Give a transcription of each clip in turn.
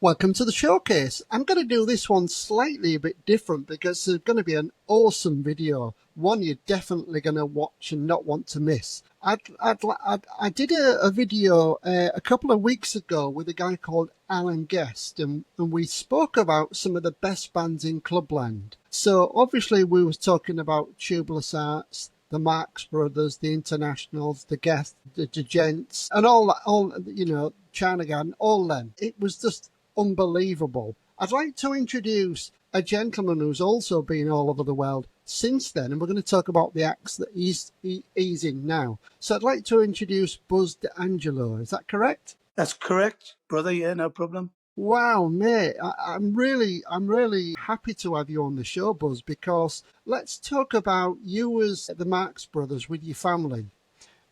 Welcome to the showcase. I'm going to do this one slightly a bit different because there's going to be an awesome video, one you're definitely going to watch and not want to miss. I did a video a couple of weeks ago with a guy called Alan Guest, and we spoke about some of the best bands in Clubland. So obviously we was talking about Tubeless Arts, the Marx Brothers, the Internationals, the Guests, the Gents, and all China Garden, all them. It was just unbelievable. I'd like to introduce a gentleman who's also been all over the world since then, and we're going to talk about the acts that he's in now. So I'd like to introduce Buzz D'Angelo. Is that correct? That's correct, brother. Yeah, no problem. Wow, mate, I'm really happy to have you on the show, Buzz, because let's talk about you as the Marx Brothers with your family.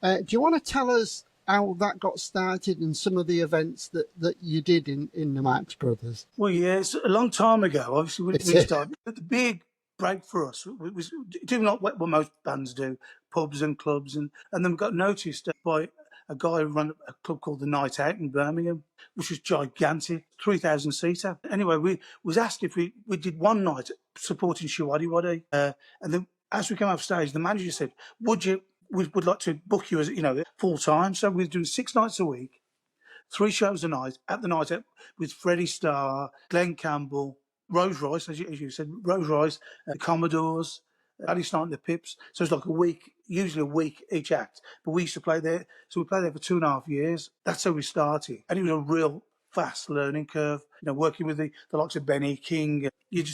Do you want to tell us how that got started and some of the events that you did in the Marx Brothers? Well, yeah, it's a long time ago. Obviously, we started. But the big break for us was doing like what most bands do, pubs and clubs, and then we got noticed by a guy who ran a club called the Night Out in Birmingham, which was gigantic, 3,000 seater. Anyway, we was asked if we did one night supporting Shiwaddy Waddy, and then as we came off stage, the manager said, We'd like to book you as, full time. So we're doing 6 nights a week, 3 shows a night at the Night Out with Freddie Starr, Glenn Campbell, Rose Royce, as you said, Rose Royce, the Commodores, Paddy Snight and the Pips. So it's like a week, usually a week each act. But we used to play there. So we played there for 2.5 years. That's how we started. And it was a real fast learning curve, working with the likes of Benny King. You're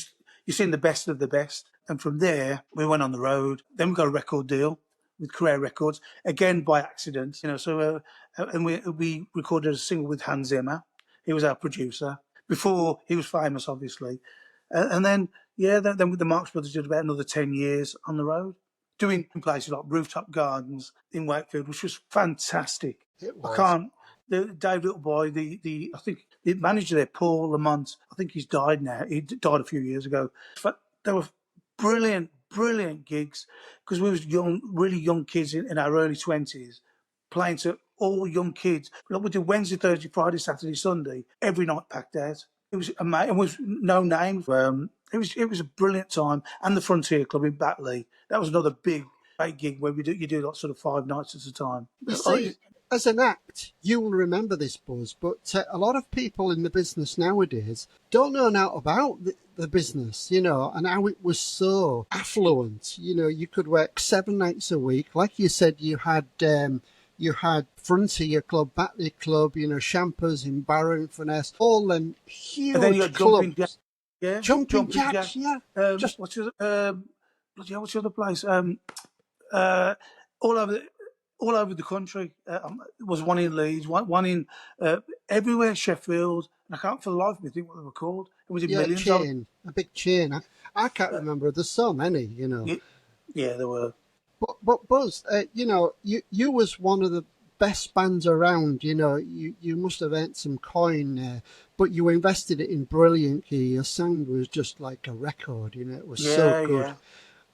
seeing the best of the best. And from there, we went on the road. Then we got a record deal with Career Records, again by accident, and we recorded a single with Hans Zimmer. He was our producer before he was famous, obviously, and then with the Marx Brothers did about another 10 years on the road, doing places like Rooftop Gardens in Wakefield, which was fantastic. It was. Dave Littleboy, I think the manager there, Paul Lamont, I think he's died now. He died a few years ago. But they were brilliant gigs, because we was really young kids in our early 20s, playing to all young kids. Like we did Wednesday, Thursday, Friday, Saturday, Sunday, every night packed out. It was amazing, with no names. It was a brilliant time. And the Frontier Club in Batley, that was another big gig where you do like sort of 5 nights at a time. You see, as an act, you will remember this, Buzz, but a lot of people in the business nowadays don't know now about the business, and how it was so affluent. You could work 7 nights a week. Like you said, you had Frontier Club, Batley Club, Champers in Barrow and Furness, all them huge and then you got clubs. Jumping Jacks, yeah. What's the other place? All over the country. There was one in Leeds, one in everywhere, Sheffield. And I can't for the life of me think what they were called. It was in millions. A big chain. I can't remember. There's so many, Yeah, there were. But Buzz, you was one of the best bands around. You must have earned some coin there, but you invested it in brilliant gear. Your sound was just like a record. It was so good. Yeah.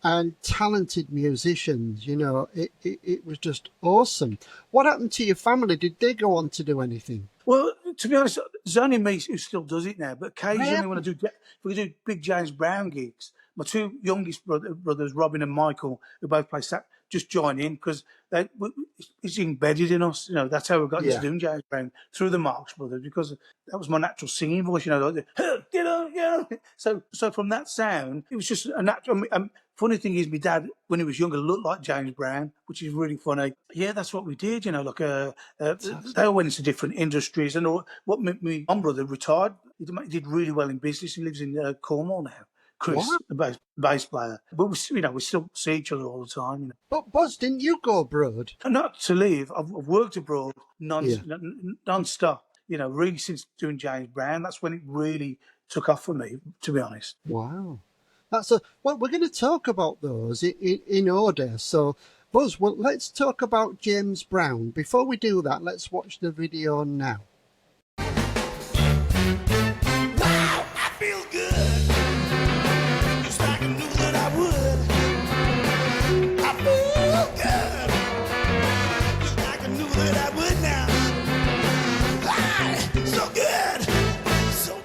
And talented musicians, it was just awesome. What happened to your family? Did they go on to do anything? Well, to be honest, there's only me who still does it now. But occasionally when we do big James Brown gigs, my 2 youngest brothers, Robin and Michael, who both play sax, just join in because it's embedded in us. That's how we got into doing James Brown, through the Marx Brothers, because that was my natural singing voice. Like get on. So from that sound, it was just a natural. Funny thing is, my dad, when he was younger, looked like James Brown, which is really funny. Yeah, that's what we did. They all went into different industries, and what my one brother retired. He did really well in business. He lives in Cornwall now. Chris, the bass player, but we still see each other all the time. But Buzz, didn't you go abroad? Not to live. I've worked abroad non-stop. Really since doing James Brown. That's when it really took off for me, to be honest. Wow, well, we're going to talk about those in order. So, Buzz, let's talk about James Brown. Before we do that, let's watch the video now. So good, so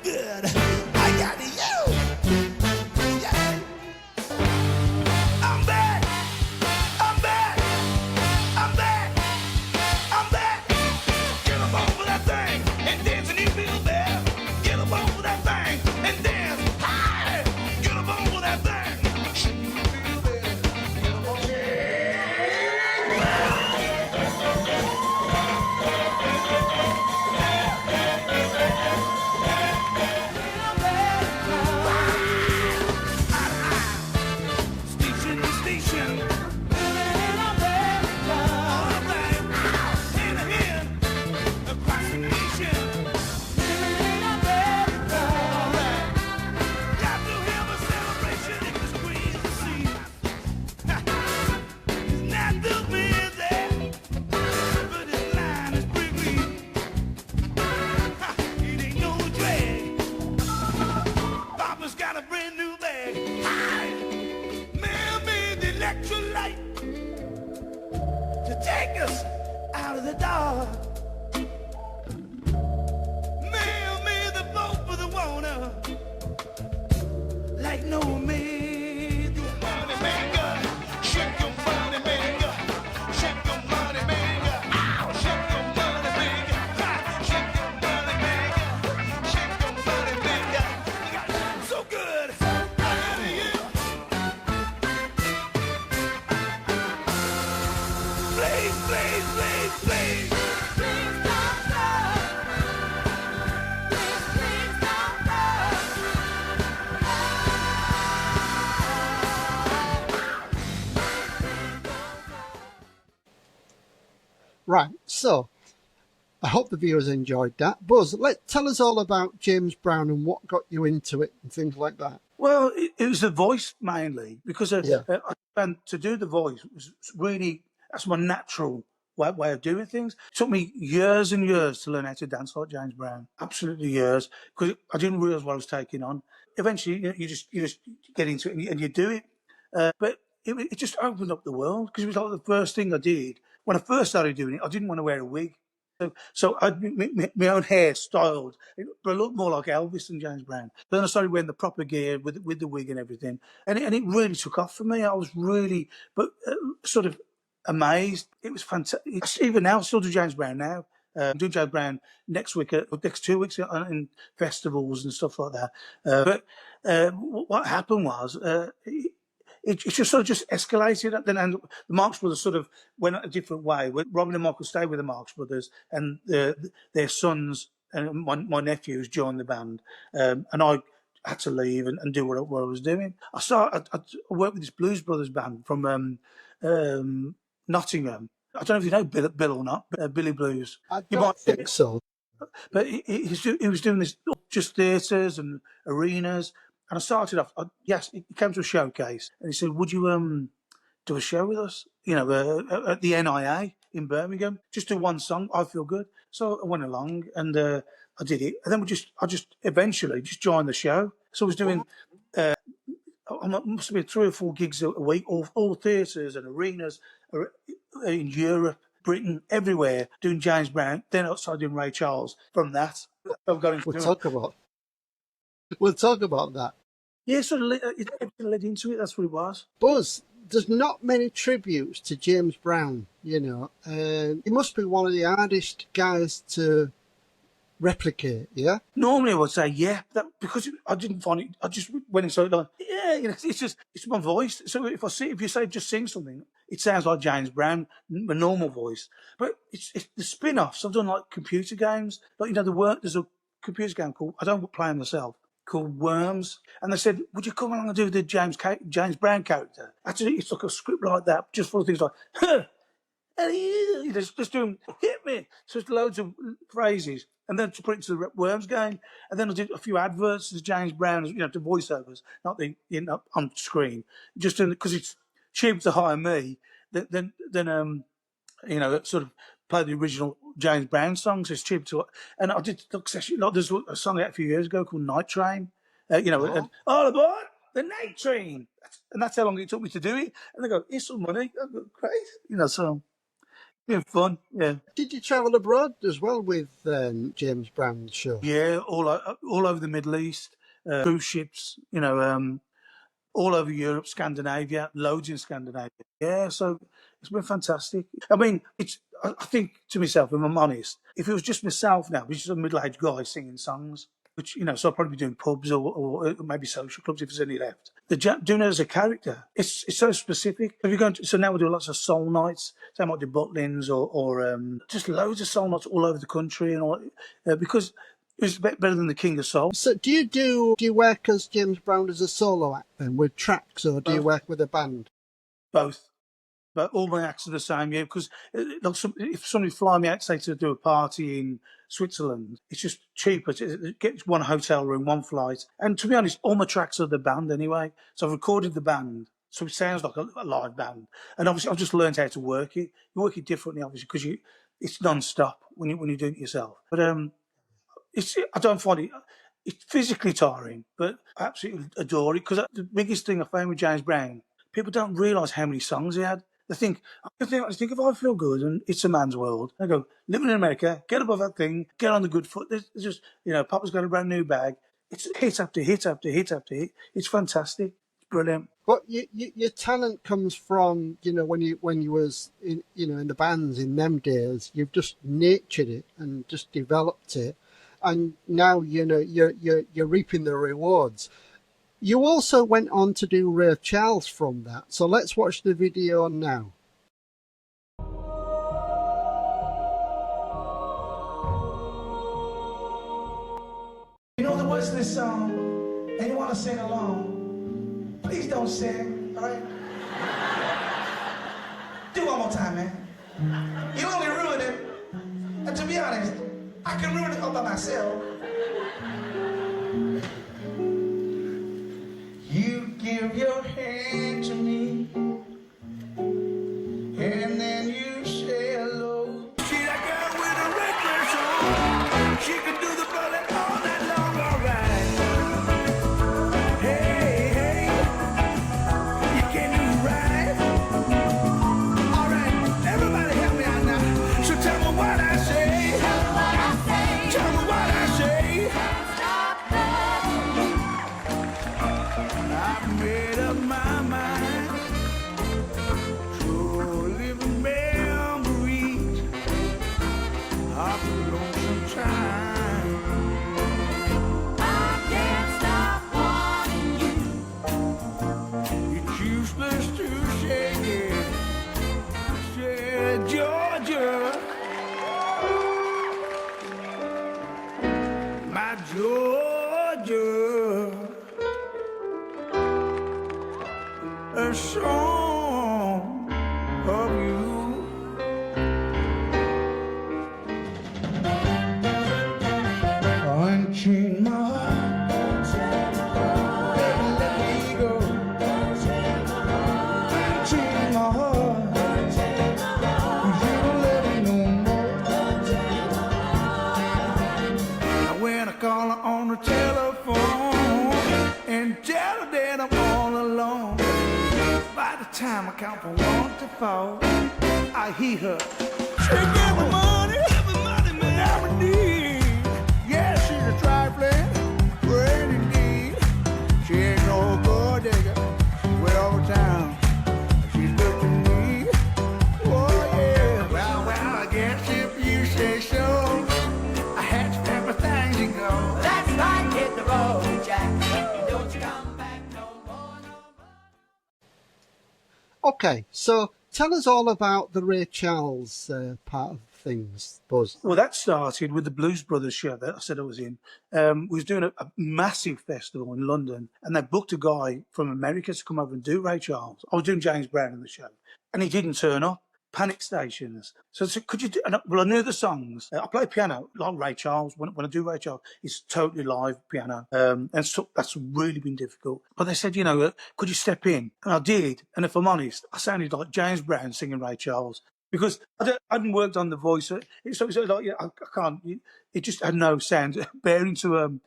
a brand new bag. I mail me the electrolyte to take us out of the dark. Mail me the boat for the water, like no man. Money maker, shake your money maker, shake your money maker, shake your money maker, shake your money maker, shake your money maker. So good. I love you. Please, please, please, please. Please don't go. Please don't go. Right, so I hope the viewers enjoyed that. Buzz, tell us all about James Brown and what got you into it and things like that. Well, it was the voice mainly because Yeah. I found to do the voice was really that's my natural way of doing things. It took me years and years to learn how to dance like James Brown. Absolutely years because I didn't realise what I was taking on. Eventually, you just get into it and you do it. But it just opened up the world because it was like the first thing I did when I first started doing it. I didn't want to wear a wig. So I had my own hair styled, but I looked more like Elvis than James Brown. Then I started wearing the proper gear with the wig and everything, and it really took off for me. I was really, sort of amazed. It was fantastic. Even now, I still do James Brown now. I'm doing James Brown next week, next 2 weeks in festivals and stuff like that. What happened was. It just sort of just escalated. Then and the Marx Brothers sort of went a different way. Robin and Michael stayed with the Marx Brothers, and their sons and my nephews joined the band, and I had to leave and do what I was doing. I worked with this Blues Brothers band from Nottingham. I don't know if you know Bill or not, Billy Blues. I You don't might, think so. but he was doing this just theatres and arenas. And I started off. Yes, he came to a showcase, and he said, "Would you do a show with us? You know, at the NIA in Birmingham. Just do one song. I feel good." So I went along and I did it, and then I just eventually just joined the show. So I was doing. I must have been 3 or 4 gigs a week, all theatres and arenas in Europe, Britain, everywhere, doing James Brown. Then I started doing Ray Charles. From that, I've got into We'll doing. talk about that. Yeah, sort of everything led into it. That's what it was. Buzz, there's not many tributes to James Brown, you know, and he must be one of the hardest guys to replicate, yeah? Normally I would say yeah, because I didn't find it. I just went inside like yeah, you know, it's my voice. So if you say just sing something, it sounds like James Brown, my normal voice. But it's the spin-offs. I've done like computer games, like you know there's a computer game called I don't play them myself called Worms, and they said, "Would you come along and do the James Brown character?" Actually, it's like a script like that, just full of things like. Huh, just doing hit me. So it's loads of phrases, and then to put it into the Worms game, and then I did a few adverts as James Brown, you know, to voiceovers, not the on screen, just because it's cheaper to hire me than you know sort of play the original James Brown songs. It's cheaper to, and I did like there's a song out a few years ago called Night Train, all aboard the Night Train, and that's how long it took me to do it. And they go, "Here's some money." I go, great, you know, so. Been fun, yeah. Did you travel abroad as well with James Brown's show? Yeah, all over the Middle East, cruise ships, you know, all over Europe, Scandinavia, loads in Scandinavia. Yeah, so it's been fantastic. I mean, I think to myself, if I'm honest, if it was just myself now, which is a middle-aged guy singing songs, which, you know, so I'll probably be doing pubs or maybe social clubs if there's any left. Doing it as a character, it's so specific. If you're going to, so now we do lots of soul nights. So I might do Butlins or just loads of soul nights all over the country and all, because it's better than the King of Soul. So do you work as James Brown as a solo act then with tracks, or do you work with a band? Both. But all my acts are the same, yeah, because if somebody fly me out, say, to do a party in Switzerland, it's just cheaper to get one hotel room, one flight. And to be honest, all my tracks are the band anyway. So I've recorded the band, so it sounds like a live band. And obviously, I've just learned how to work it. You work it differently, obviously, because it's non-stop when you're doing it yourself. But I don't find it. It's physically tiring, but I absolutely adore it because the biggest thing I found with James Brown, people don't realise how many songs he had. They think if I feel good and it's a man's world, I go, living in America, get above that thing, get on the good foot. There's just, Papa's got a brand new bag. It's hit after hit after hit after hit. It's fantastic. It's brilliant. But your talent comes from, when you was in the bands in them days. You've just nurtured it and just developed it, and now you're reaping the rewards. You also went on to do Ray Charles from that. So let's watch the video now. You know the words to this song, and you want to sing along, please don't sing, all right? Do one more time, man. You only ruin it. And to be honest, I can ruin it all by myself. You give your hand to me, and then you say hello. She that girl with a red dress on. She can do the bullet all night long, alright. Hey, hey, you can do right. Alright, everybody help me out now. So tell me what I say. Tell me what I say. Tell me what I say. Stop loving you. I've made up my mind. So living memories of a lonesome time. I can't stop wanting you. It's useless to say it. Said Georgia, my Georgia, a song of you. Unchain my heart, baby, let me go. Unchain my heart, 'cause you don't love me no more. And when I call her on the telephone and tell her that I'm all alone, by the time I count from 1 to 4, I hear her. She give me money, man, I'm in need. Yeah, she's a trifling, great indeed. She ain't no gold digger, way over town. She's good to me. Oh yeah. Well, I guess if you say so, I had to pack my things and go. That's right, hit the road, Jack. And don't you come back no more, no more. Okay, so tell us all about the Ray Charles part of things, Buzz. Well, that started with the Blues Brothers show that I said I was in. We was doing a massive festival in London, and they booked a guy from America to come over and do Ray Charles. I was doing James Brown in the show, and he didn't turn up. Panic stations. So I said, could you do? And I knew the songs. I play piano like Ray Charles. When I do Ray Charles, it's totally live piano, and so that's really been difficult. But they said, could you step in? And I did. And if I'm honest, I sounded like James Brown singing Ray Charles. Because I hadn't worked on the voice, so it's like I can't. It just had no sound bearing to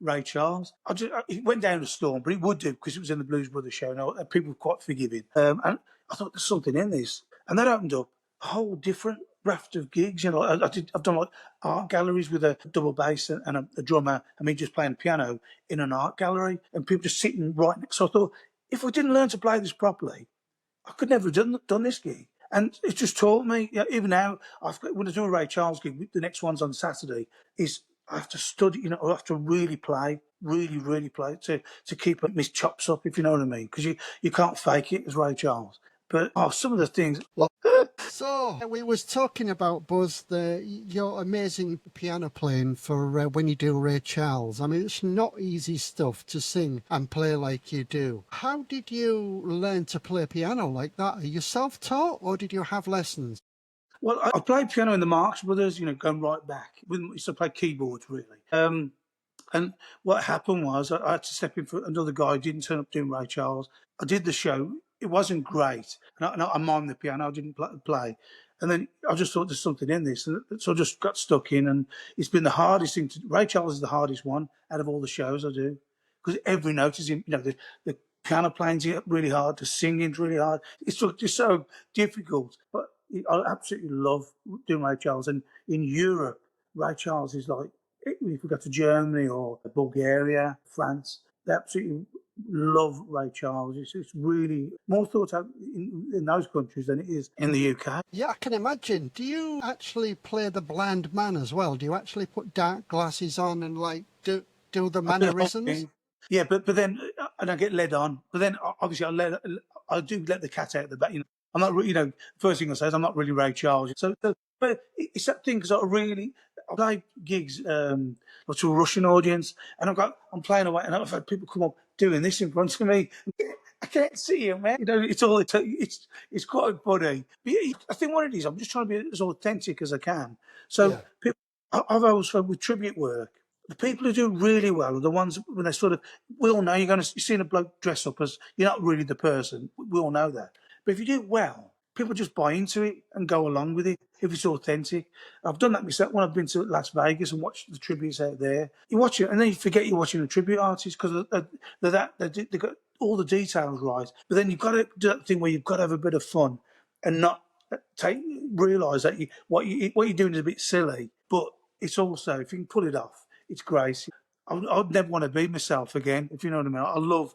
Ray Charles. It went down a storm, but it would do because it was in the Blues Brothers show, and people were quite forgiving. And I thought there's something in this, and that opened up a whole different raft of gigs. I've done like art galleries with a double bass and a drummer, and me just playing piano in an art gallery, and people just sitting right next. So I thought, if I didn't learn to play this properly, I could never have done this gig. And it just taught me, even now, when I do a Ray Charles gig, the next one's on Saturday, is I have to study, I have to really play, really play to keep my chops up, if you know what I mean. Because you can't fake it as Ray Charles. But some of the things... So we was talking about, Buzz, your amazing piano playing for when you do Ray Charles. I mean, it's not easy stuff to sing and play like you do. How did you learn to play piano like that? Are you self-taught or did you have lessons? Well, I played piano in the Marx Brothers, going right back. We used to play keyboards, really. And what happened was I had to step in for another guy who didn't turn up doing Ray Charles. I did the show. It wasn't great. And I'm on the piano. I didn't play. And then I just thought there's something in this. And so I just got stuck in, and it's been the hardest thing to Ray Charles is the hardest one out of all the shows I do. Because every note is, the piano playing's really hard, the singing's really hard. It's just so difficult. But I absolutely love doing Ray Charles. And in Europe, Ray Charles is like, if we go to Germany or Bulgaria, France, they absolutely love Ray Charles. It's really more thought out in those countries than it is in the UK. Yeah, I can imagine. Do you actually play the blind man as well? Do you actually put dark glasses on and like do the mannerisms? Yeah, but then and I get led on. But then obviously I do let the cat out of the bag. I'm not really, first thing I say is I'm not really Ray Charles. So but it's that thing because I play gigs to a Russian audience, and I'm playing away, and I've had people come up doing this in front of me. I can't see you, man. It's quite funny. But I think what it is, I'm just trying to be as authentic as I can. So people, I've always found with tribute work, the people who do really well are the ones when they sort of, we all know you're seeing a bloke dress up as, you're not really the person. We all know that. But if you do well, people just buy into it and go along with it if it's authentic. I've done that myself when I've been to Las Vegas and watched the tributes out there. You watch it and then you forget you're watching a tribute artist because they've got all the details right. But then you've got to do that thing where you've got to have a bit of fun and not realise that what you're doing is a bit silly. But it's also, if you can pull it off, it's great. I'd never want to be myself again, if you know what I mean. I love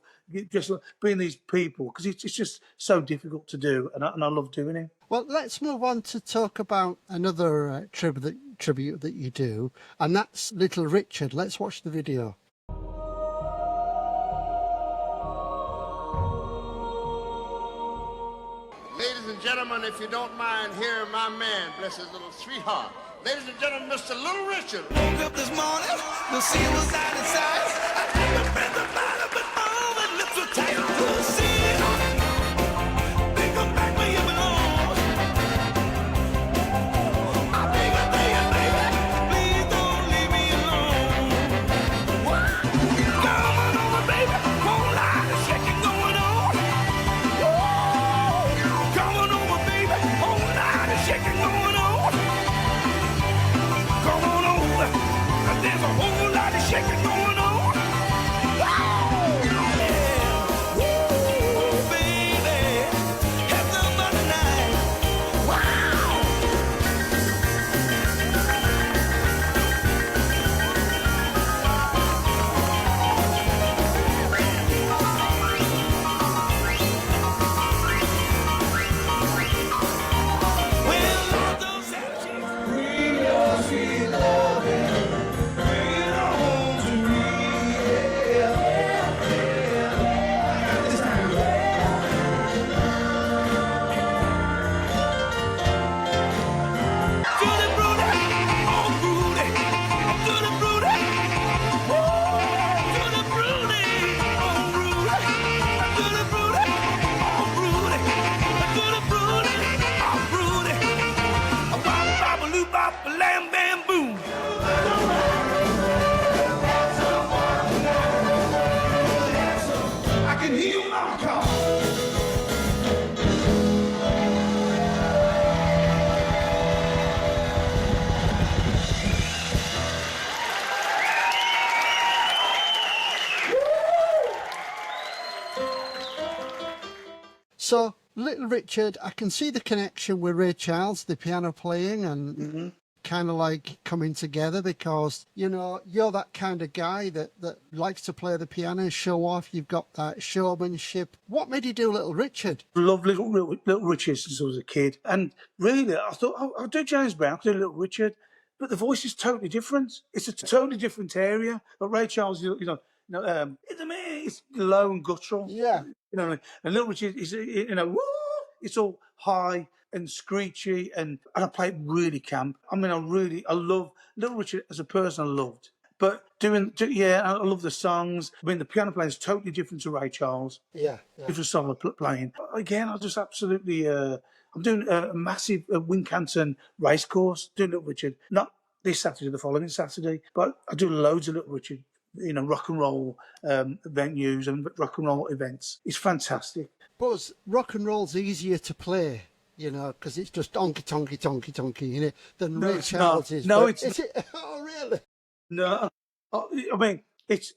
just being these people because it's just so difficult to do, and I love doing it. Well, let's move on to talk about another tribute that you do, and that's Little Richard. Let's watch the video. Ladies and gentlemen, if you don't mind hearing my man, bless his little sweetheart. Ladies and gentlemen, Mr. Little Richard. Woke up this morning, the sea was out of sight. I took a breath of fire, but all my lips were tight to the sea. They come back where you belong. I beg you, baby, please don't leave me alone. Come on over, baby, whole lot of shaking going on. Come on over, baby, whole lot of shaking going on. Come on over, there's a whole lot of shaking going on. Wow, yeah. Woo, baby, have some fun tonight. Wow. Well, Lord, those savages, bring your sweet loving, bring it home to me. This time, Judy Brudy, oh Brudy, Judy Brudy, Judy Brudy, oh Brudy, Judy Brudy, oh Brudy, Judy Brudy, oh Brudy, a bop bop a loop bop a lam bam boom. I can hear you now, call. So, Little Richard, I can see the connection with Ray Charles, the piano playing, and kind of like coming together because, you're that kind of guy that likes to play the piano, show off. You've got that showmanship. What made you do Little Richard? I love Little Richard since I was a kid. And really, I thought, I'll do James Brown, I'll do Little Richard. But the voice is totally different. It's a totally different area. But Ray Charles, it's low and guttural. Yeah. And Little Richard is, woo, it's all high and screechy, and I play it really camp. I mean, I love Little Richard as a person. I loved, but I love the songs. I mean, the piano playing is totally different to Ray Charles. Yeah. Different style of playing. Again, I just absolutely. I'm doing a massive Wincanton race course. Doing Little Richard, not this Saturday, the following Saturday, but I do loads of Little Richard. Rock and roll venues and rock and roll events. It's fantastic. Buzz, rock and roll's easier to play you know, because it's just tonky, tonky, tonky, tonky, you know, than No, Ray it's not. Charles is. No, But it's not. is it? Oh, really? No. I mean, it's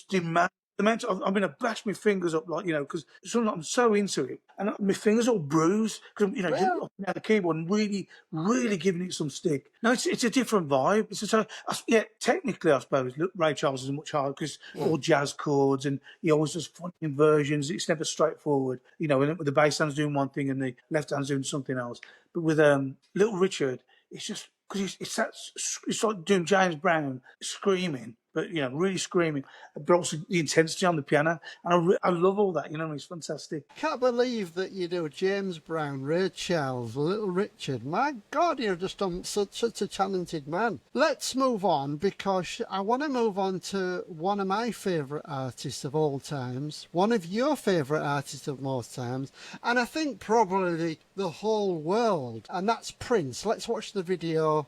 demand. The amount I mean, I bash my fingers up like, you know, because sometimes I'm so into it, and my fingers all bruised because, you know, just Well, up and down the keyboard and really, really giving it some stick. No, it's a different vibe. It's so yeah, technically, I suppose look, Ray Charles is much harder because all jazz chords and he always does funny inversions. It's never straightforward, you know. And the bass hand's doing one thing and the left hand's doing something else. But with Little Richard, it's just because it's like doing James Brown screaming, but you know, really screaming, but also the intensity on the piano, and I love all that. You know, it's fantastic. can't believe that you do James Brown, Ray Charles, Little Richard. My God, you're just such a talented man. Let's move on because I want to move on to one of my favourite artists of all times, one of your favourite artists of most times, and I think probably the whole world, and that's Prince. Let's watch the video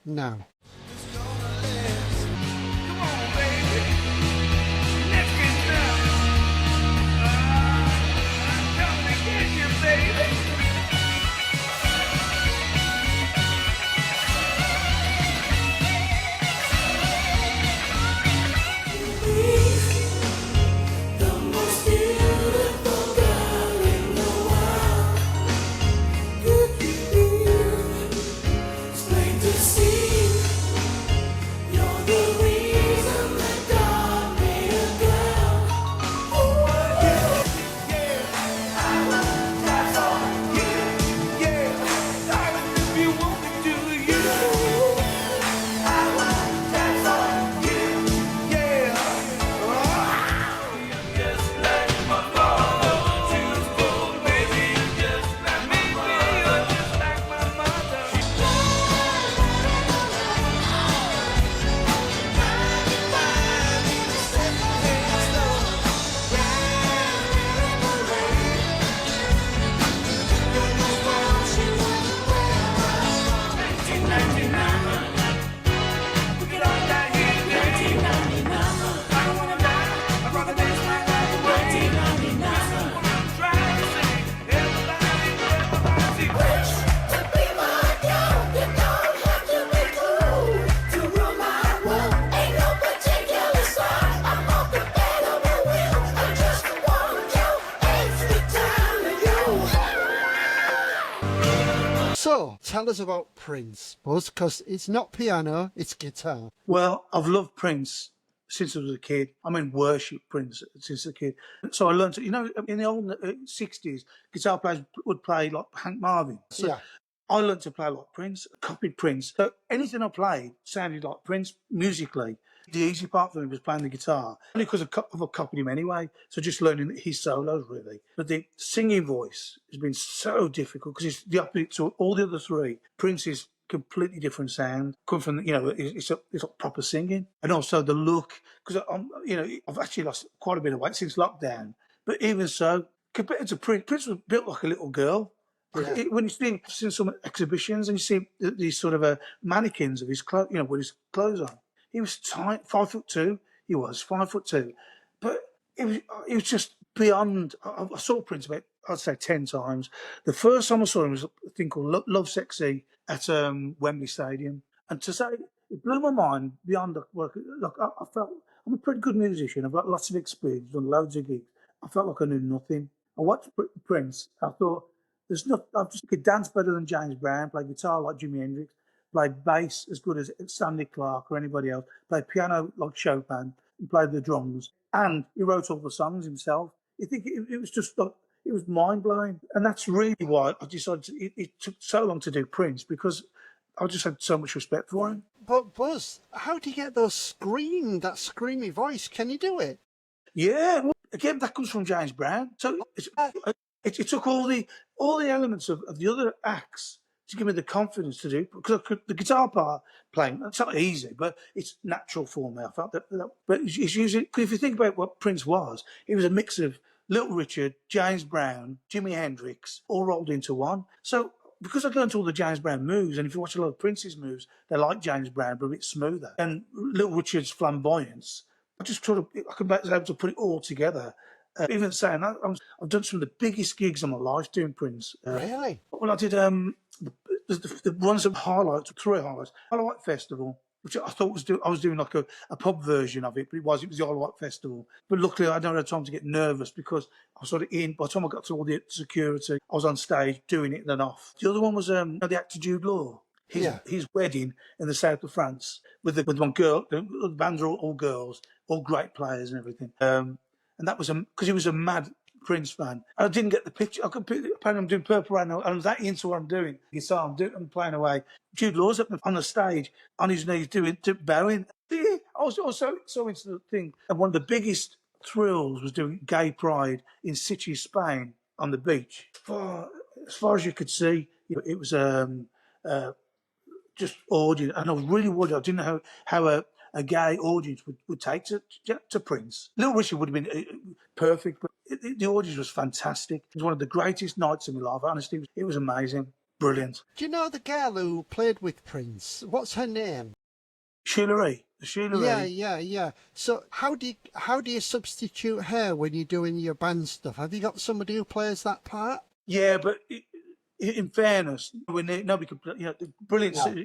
now. So, tell us about Prince, Buzz, because it's not piano, it's guitar. Well, I've loved Prince since I was a kid. I mean, worship Prince since a kid. So I learned to, you know, in the old 60s, guitar players would play like Hank Marvin. So Yeah. I learned to play like Prince, copied Prince. So anything I played sounded like Prince musically. The easy part for me was playing the guitar, only because I copied him anyway. So just learning his solos, really. But the singing voice has been so difficult because it's the opposite to all the other three. Prince is completely different sound. Come from, you know, it's like proper singing, and also the look. Because I'm, you know, I've actually lost quite a bit of weight since lockdown. But even so, compared to Prince, Prince was built like a little girl. Yeah. When you see some exhibitions and you see these sort of mannequins of his clothes, you know, with his clothes on, he was tight, 5'2". He was 5'2", but it was just beyond. I saw Prince about, I'd say, 10 times. The first time I saw him was a thing called Love Sexy at Wembley Stadium, and to say it blew my mind beyond the work. Look, I felt I'm a pretty good musician. I've got lots of experience, done loads of gigs. I felt like I knew nothing. I watched Prince. I thought, there's no. I just could dance better than James Brown, play guitar like Jimi Hendrix, play bass as good as Stanley Clarke or anybody else, play piano like Chopin, and play the drums. And he wrote all the songs himself. You think it was just like, it was mind blowing, and that's really why I decided it took so long to do Prince, because I just had so much respect for him. But Buzz, how do you get that screamy voice? Can you do it? Yeah, well, again, that comes from James Brown. So it took all the elements of the other acts to give me the confidence to do, because the guitar part playing, it's not easy, but it's natural for me. I felt that but it's usually, because if you think about what Prince was, he was a mix of Little Richard, James Brown, Jimi Hendrix, all rolled into one. So because I'd learned all the James Brown moves, and if you watch a lot of Prince's moves, they're like James Brown, but a bit smoother. And Little Richard's flamboyance, I just sort of, I was able to put it all together Even saying that, I've done some of the biggest gigs of my life doing Prince. Really? Well, I did the ones that highlights, 3 highlights. Highlight Festival, which I thought I was doing like a pub version of it, but it was the Highlight Festival. But luckily, I don't have time to get nervous because I was sort of in. By the time I got to all the security, I was on stage doing it and then off. The other one was the actor Jude Law. His wedding in the south of France with one girl. The bands are all girls, all great players and everything. And that was because he was a mad Prince fan. I didn't get the picture. Apparently I'm doing Purple Rain. I'm that into what I'm doing. Guitar, I'm playing away. Jude Law's up on the stage, on his knees, bowing. I was so into the thing. And one of the biggest thrills was doing Gay Pride in Sitges, Spain, on the beach. As far as you could see, it was just audience. And I was really worried. I didn't know how a gay audience would take to Prince. Little Richard would have been perfect, but the audience was fantastic. It was one of the greatest nights of my life. Honestly, it was amazing. Brilliant. Do you know the girl who played with Prince? What's her name? Sheila E. Yeah. So how do you substitute her when you're doing your band stuff? Have you got somebody who plays that part? Yeah, but in fairness, nobody could play. Brilliant. No.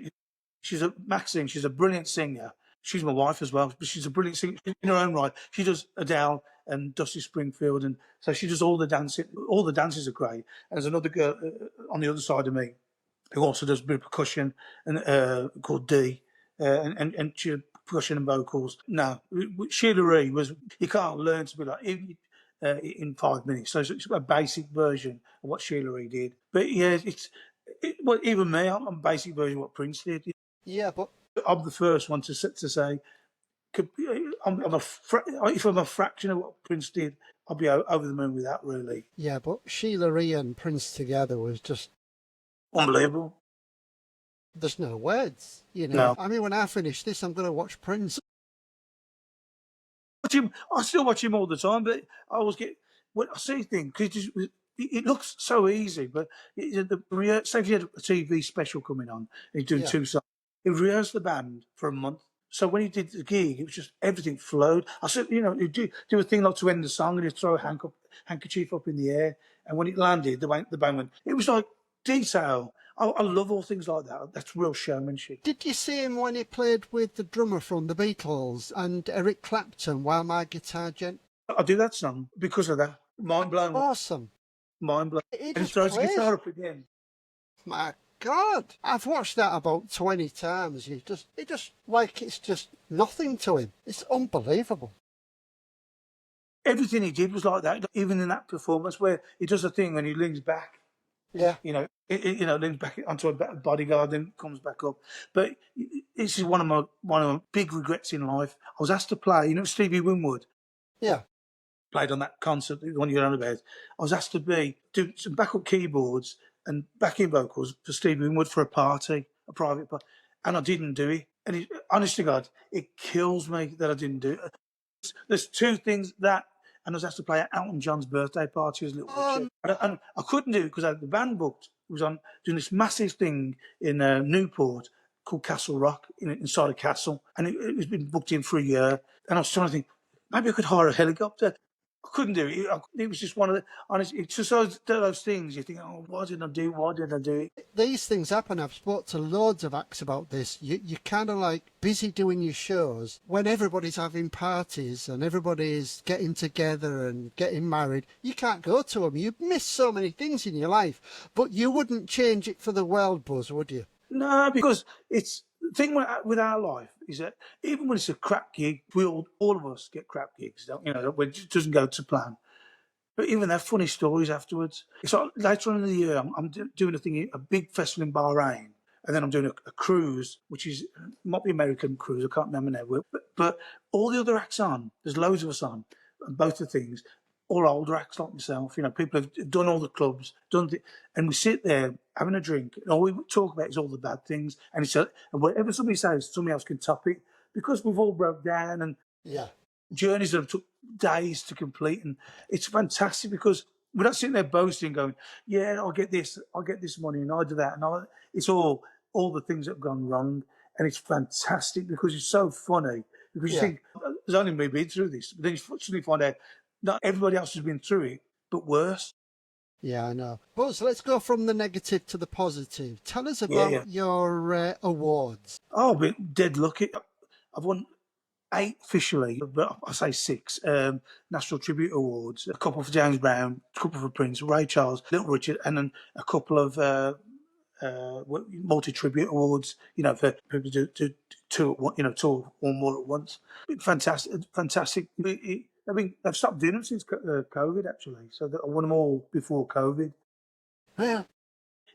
She's Maxine. She's a brilliant singer. She's my wife as well, but she's a brilliant singer in her own right. She does Adele and Dusty Springfield, and so she does all the dancing. All the dances are great. And there's another girl on the other side of me who also does a bit of percussion and called Dee, and she percussion and vocals. No, Sheila E. was. You can't learn to be like in 5 minutes. So it's got a basic version of what Sheila E. did. But yeah, well, even me, I'm a basic version of what Prince did. Yeah, but I'm the first one to say, if I'm a fraction of what Prince did, I'll be over the moon with that, really. Yeah, but Sheila E. and Prince together was just unbelievable. There's no words, No. I mean, when I finish this, I'm going to watch Prince. I still watch him all the time, but I always get when I see things because it looks so easy. But say if you had a TV special coming on, and he's doing 2 songs, he rehearsed the band for a month. So when he did the gig, it was just everything flowed. I said, he'd do a thing like to end the song, and he'd throw a handkerchief up in the air, and when it landed, the band went. It was like detail. I love all things like that. That's real showmanship. Did you see him when he played with the drummer from the Beatles and Eric Clapton, While My Guitar Gent? I do that song because of that. Mind blown. Awesome. Mind blown. And he throws the guitar up again. My God. I've watched that about 20 times. It's just nothing to him. It's unbelievable. Everything he did was like that. Even in that performance where he does a thing and he leans back. Yeah. Leans back onto a bodyguard, then comes back up. But this is one of my big regrets in life. I was asked to play, Stevie Winwood. Yeah. Played on that concert, the one you're on about. I was asked to do some backup keyboards and backing vocals for Stevie Winwood for a private party, and I didn't do it. And honest to God, it kills me that I didn't do it. There's 2 things that. And I was asked to play at Elton John's birthday party as a little kid. And I couldn't do it because the band booked. It was on doing this massive thing in Newport called Castle Rock inside a castle. And it was been booked in for a year. And I was trying to think, maybe I could hire a helicopter. I couldn't do it. It was just one of the honest. It's just those things you think, oh, why didn't I do it? These things happen. I've spoke to loads of acts about this. You're kind of like busy doing your shows when everybody's having parties and everybody's getting together and getting married. You can't go to them. You miss so many things in your life, but you wouldn't change it for the world, Buzz, would you? No, because it's the thing with our life is that even when it's a crap gig, all of us get crap gigs, when it doesn't go to plan. But even they're funny stories afterwards. So later on in the year, I'm doing a big festival in Bahrain, and then I'm doing a cruise, which might be American cruise. I can't remember now. But all the other acts on, there's loads of us on both the things. All older acts like myself, people have done all the clubs, and we sit there having a drink, and all we talk about is all the bad things, and whatever somebody says, somebody else can top it, because we've all broke down, and journeys that took days to complete, and it's fantastic because we're not sitting there boasting, going, "Yeah, I'll get this money, and I do that," and it's all the things that have gone wrong, and it's fantastic because it's so funny because you think there's only me been through this, but then you suddenly find out. not everybody else has been through it, but worse. Yeah, I know. Buzz, let's go from the negative to the positive. Tell us Yeah, about yeah. your awards. Oh, I've been dead lucky. I've won 8 officially, but I say 6. National Tribute Awards, a couple for James Brown, a couple for Prince, Ray Charles, Little Richard, and then a couple of multi-tribute awards, for people to do two, two or more at once. Fantastic, fantastic. I mean, they've stopped doing them since COVID, actually. So I won them all before COVID. Yeah.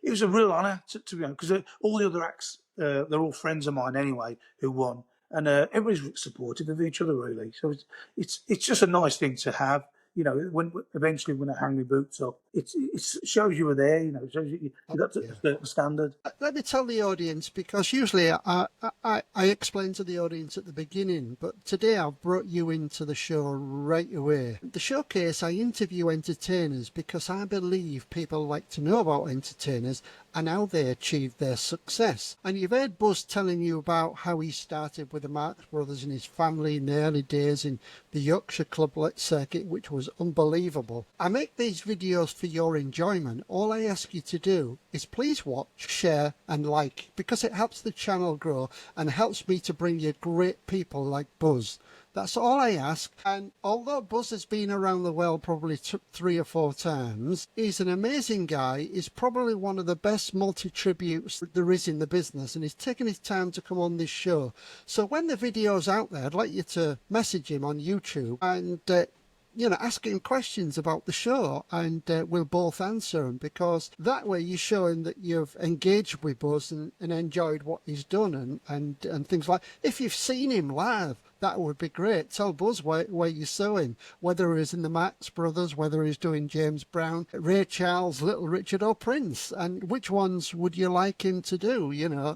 It was a real honour, to be honest, because all the other acts, they're all friends of mine anyway, who won. And everybody's supportive of each other, really. So it's just a nice thing to have. When eventually when I hang my boots up, it shows you were there. It shows you got the standard. Let me tell the audience, because usually I explain to the audience at the beginning, but today I've brought you into the show right away. The showcase, I interview entertainers because I believe people like to know about entertainers and how they achieve their success. And you've heard Buzz telling you about how he started with the Marx Brothers and his family in the early days in the Yorkshire Club circuit, which was unbelievable. I make these videos for your enjoyment. All I ask you to do is please watch, share and like, because it helps the channel grow and helps me to bring you great people like Buzz. That's all I ask. And although Buzz has been around the world probably 3 or 4 times, he's an amazing guy. He's probably one of the best multi-tributes there is in the business, and he's taken his time to come on this show. So when the video's out there, I'd like you to message him on YouTube and ask him questions about the show, and we'll both answer them, because that way you're showing that you've engaged with Buzz and enjoyed what he's done and things like. If you've seen him live, that would be great. Tell Buzz where you saw him, whether he's in the Marx Brothers, whether he's doing James Brown, Ray Charles, Little Richard or Prince, and which ones would you like him to do,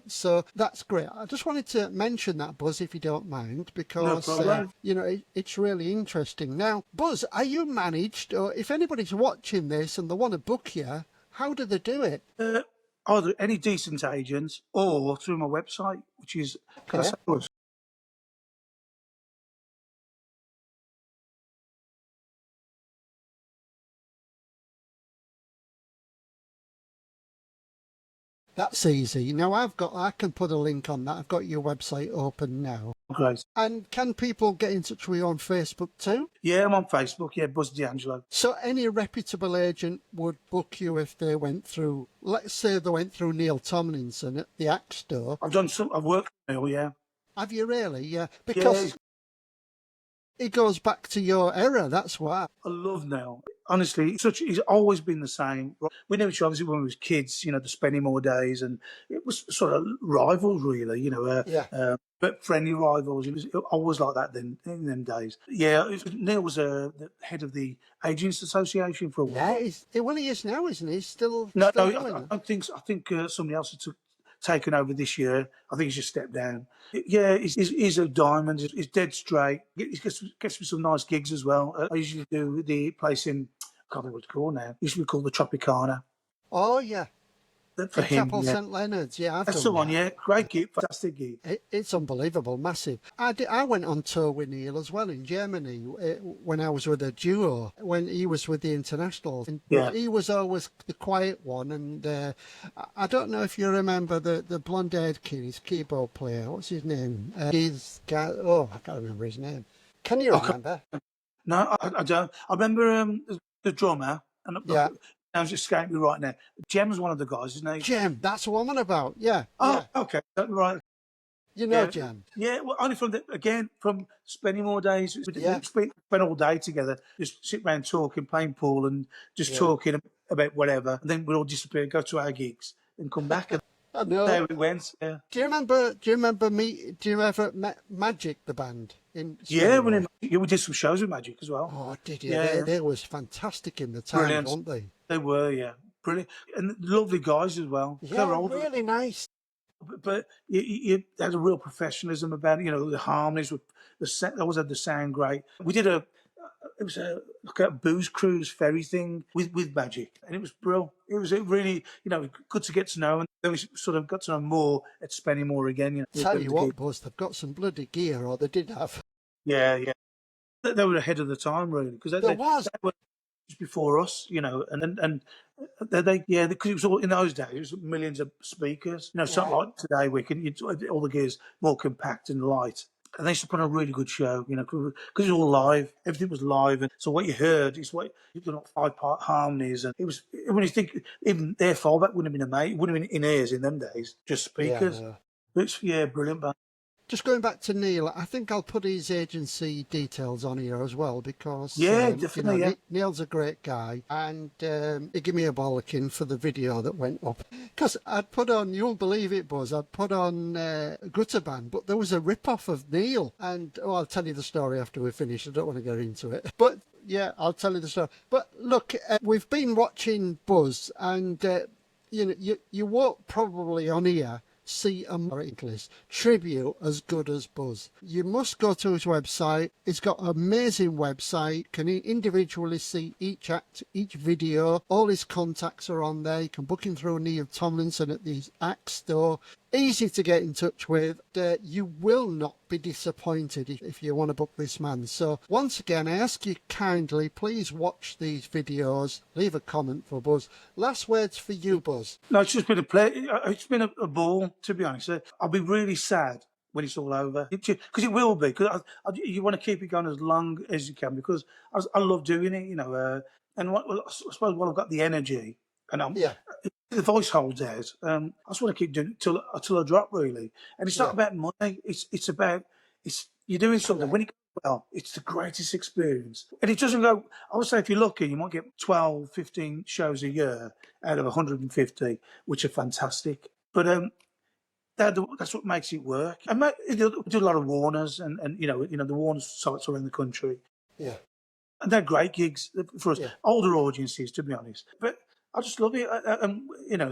so that's great. I just wanted to mention that, Buzz, if you don't mind, because No problem. it's really interesting. Now, Buzz, are you managed, or if anybody's watching this and they want to book you, how do they do it? Either any decent agents or through my website, which is Okay. That's easy. Now I can put a link on that. I've got your website open now. Great. And can people get in touch with you on Facebook too? Yeah, I'm on Facebook. Yeah, Buzz D'Angelo. So any reputable agent would book you if they went through, let's say they went through Neil Tomlinson at the Axe Store. I've worked for Neil, yeah. Have you really? Yeah. Because it goes back to your era, that's why. I love Neil. Honestly, he's always been the same. We knew each other obviously when we was kids, the Spennymoor days, and it was sort of rivals, really, but friendly rivals. It was always like that then in them days. Yeah, Neil was the head of the Agents Association for a while. Yeah, well, he is now, isn't he? He's still No, doing I think somebody else has taken over this year. I think he's just stepped down. Yeah, he's a diamond. He's dead straight. He gets me some nice gigs as well. I usually do the place in, I can't think what it's called now. It used to be called the Tropicana. Oh, yeah. For him, Chapel yeah. St Leonard's, yeah. That's the one, yeah. Great gig, fantastic gig. It's unbelievable, massive. I went on tour with Neil as well in Germany when I was with a duo, when he was with the Internationals. And he was always the quiet one, and I don't know if you remember the blonde-haired kid, his keyboard player. What's his name? I can't remember his name. Can you remember? No, I don't. I remember the drummer, and I was just escaping me right now. Jem's one of the guys, isn't he? Jem, that's what I'm on about. Yeah. Oh, okay, right. You know Jem. Yeah, well, only from Spennymoor days. We spent all day together, just sit around talking, playing pool, and just talking about whatever. And then we'd all disappear, go to our gigs, and come back. And I know. there we went. Yeah. Do you remember me? Do you ever met Magic, the band? We did some shows with Magic as well. Oh, did you? Yeah. They was fantastic in the time, Brilliant. weren't they? They were, yeah. Brilliant. And lovely guys as well. Yeah, they were older. really nice. But you had a real professionalism about it. The harmonies, they always had the sound great. We did it was like a booze cruise ferry thing with Magic, and it was brilliant. It was really, good to get to know, and then we sort of got to know more at Spennymoor again. Tell you what, Buzz, they've got some bloody gear, or they did have. Yeah. They were ahead of the time, really, because There was. they were just before us, and yeah, because it was all in those days. It was millions of speakers. It's not like today. All the gear's more compact and light. And they used to put on a really good show, because it was all live. Everything was live, and so what you heard is what you've got 5-part harmonies, and it was when you think even their fallback wouldn't have been amazing. It wouldn't have been in ears in them days, just Yeah, speakers. no. It's brilliant band. Just going back to Neil, I think I'll put his agency details on here as well because Definitely, yeah. Neil's a great guy, and he gave me a bollocking for the video that went up because I'd put on, you'll believe it, Buzz, I'd put on Gutter Band, but there was a rip-off of Neil, and I'll tell you the story after we finish. I don't want to get into it, but yeah, I'll tell you the story. But look, we've been watching Buzz, and you won't probably on here see a miraculous tribute as good as Buzz. You must go to his website. He's got an amazing website. Can individually see each act, each video. All his contacts are on there. You can book him through Neil Tomlinson at the Act Store. Easy to get in touch with. You will not be disappointed if you want to book this man. So once again, I ask you kindly, please watch these videos. Leave a comment for Buzz. Last words for you, Buzz. No, it's just been a play. It's been a ball, to be honest. I'll be really sad when it's all over, because it will be. Because you want to keep it going as long as you can, because I love doing it, and I suppose while I've got the energy and the voice holds out, I just want to keep doing it till I drop, really. And it's not about money. It's about you're doing something. When it goes well, it's the greatest experience. And it doesn't go. I would say if you're lucky, you might get 12, 15 shows a year out of 150, which are fantastic. But that's what makes it work. And we do a lot of Warners, and the Warner sites around the country. Yeah. And they're great gigs for us, older audiences, to be honest. But I just love it.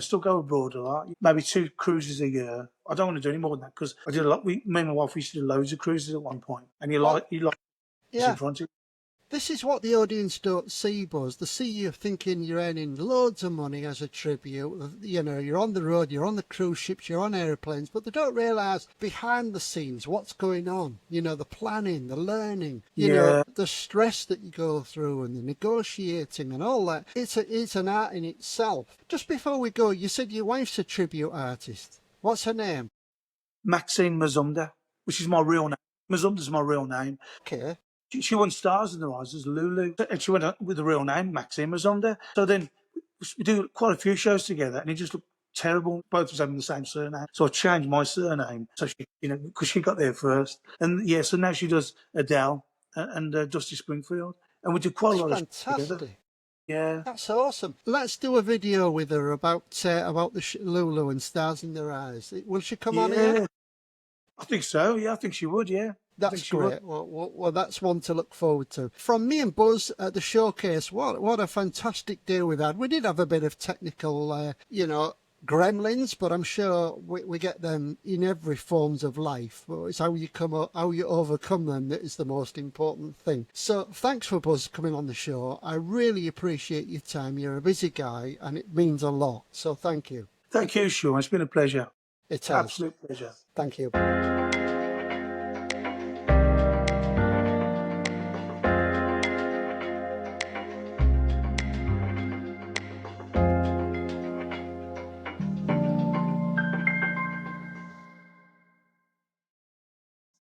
Still go abroad a lot. Maybe 2 cruises a year. I don't want to do any more than that because I did a lot. Me and my wife used to do loads of cruises at one point. And you like in front of you. This is what the audience don't see, Buzz. They see you thinking you're earning loads of money as a tribute. You're on the road, you're on the cruise ships, you're on airplanes, but they don't realise behind the scenes what's going on. The planning, the learning, the stress that you go through and the negotiating and all that. It's an art in itself. Just before we go, you said your wife's a tribute artist. What's her name? Maxine Mazumda, which is my real name. Mazumda's my real name. Okay. She won Stars in the Rise as Lulu, and she went with the real name, Maxine Mazumda. So then we do quite a few shows together, and it just looked terrible, both of us having the same surname. So I changed my surname, so she, because she got there first. And so now she does Adele and Dusty Springfield, and we do quite a lot of shows together. Yeah, that's awesome. Let's do a video with her about the Lulu and Stars in Their Eyes. Will she come on here? I think so. Yeah, I think she would. Yeah. That's great. Well, that's one to look forward to. From me and Buzz at the showcase, what a fantastic day we've had. We did have a bit of technical, gremlins, but I'm sure we get them in every forms of life. But it's how you overcome them that is the most important thing. So thanks for Buzz coming on the show. I really appreciate your time. You're a busy guy, and it means a lot. So thank you. Thank you, Sean. It's been a pleasure. It has. Absolute pleasure. Thank you.